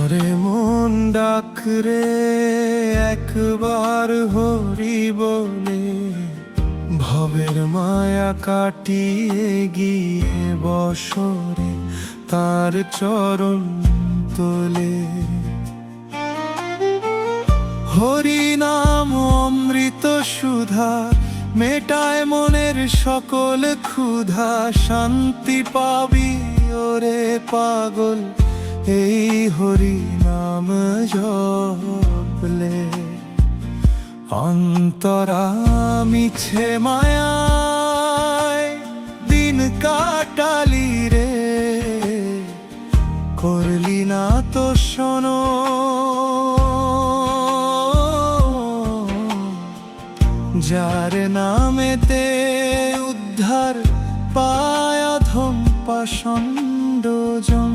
ধরে মন ডাকরে একবার হরি বলে, ভবের মায়া কাটিয়ে গিয়ে বসরে তার চরণ তোলে। হরি নাম অমৃত সুধা, মেটায় মনের সকল ক্ষুধা। শান্তি পাবি ওরে পাগল, এই হরি নাম জপলে। অন্তরা মিছে মায়ায় দিন কাটালি রে, করলি না তো শোনো যার নামেতে উদ্ধার পায় অধম পাষণ্ড জন।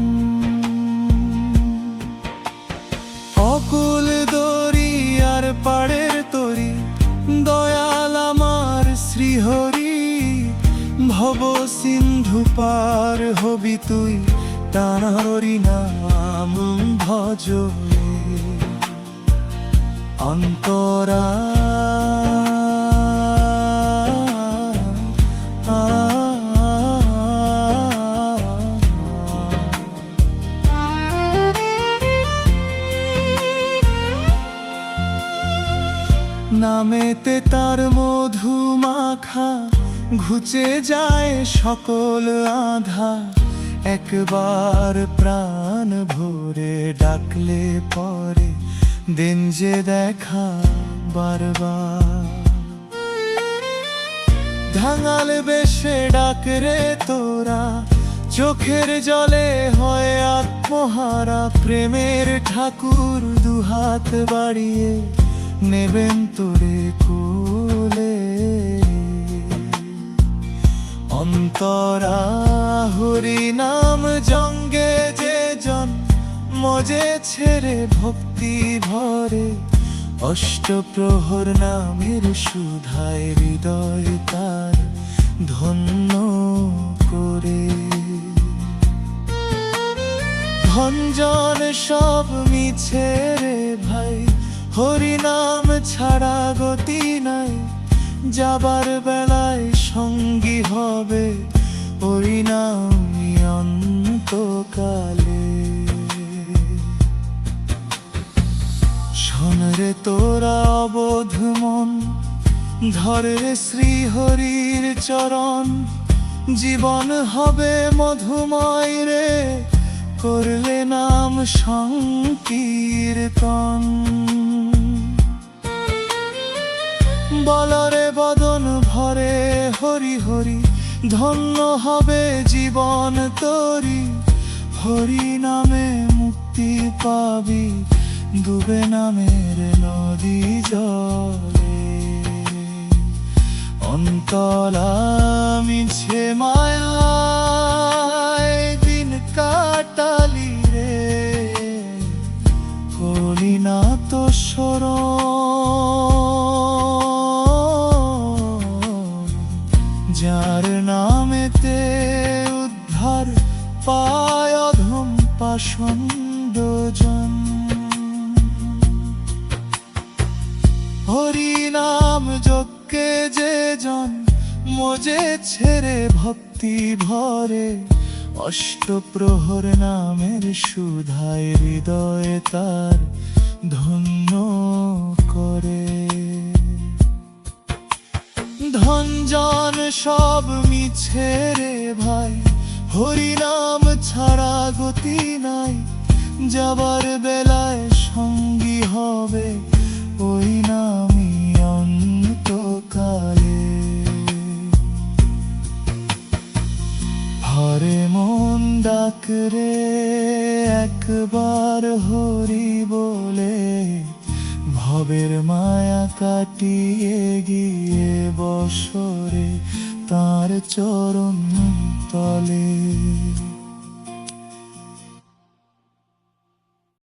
অকুল দরিয়ার পাড়ের তরি, দয়াল আমার শ্রীহরি। ভব সিন্ধু পার হবি তুই, তাঁরই নাম ভজলে। অন্তরা নামেতে তার মধু মাখা, ঘুচে যায় সকল আধা। একবার প্রাণ ভরে ডাকলে পরে, দিন যে দেখা বারবার। ধাঙাল বেশে ডাকরে তোরা, চোখের জলে হয় আত্মহারা। প্রেমের ঠাকুর দুহাত বাড়িয়ে নেবেন তোরে কোলে। অন্তরা হরি নাম জঙ্গে যে জন, মজে ছেড়ে ভক্তি ভরে। অষ্টপ্রহর নামের সুধায় হৃদয় তার ধন্য করে। ভঞ্জন সব মিছে রে ভাই, হরি নাম ছাড়া গতি নাই। যাবার বেলায় সঙ্গী হবে ওই নামই অন্তকালে। শোন রে তোরা অবোধ মন, ধরে শ্রীহরির চরণ। জীবন হবে মধুময় রে, করলে নাম সংকীর্তন। বলরে বদন ভরে হরি হরি, ধন্য হবে জীবন তোরি। হরি নামে মুক্তি পাবি, ডুবে নামের নদী জলে। অন্তরা মিছে মায়ায় দিন কাটালি রে, কলি না তো শরণ যার নামেতে উদ্ধার পায় অধম পাষণ্ড জন। হরি নাম যজ্ঞে যে জন, মজে ছেড়ে ভক্তি ভরে। অষ্টপ্রহর নামের সুধায় হৃদয় তার ধন্য করে। ধনজন সব মিছে রে ভাই, হরি নাম ছাড়া গতি নাই। যাবার বেলায় সঙ্গী হবে ওই নামই অন্তকালে। হরে মন ডাকরে একবার হরি বলে, ভবের মায়া কাটিয়ে গিয়ে বসরে তার চরণ তলে।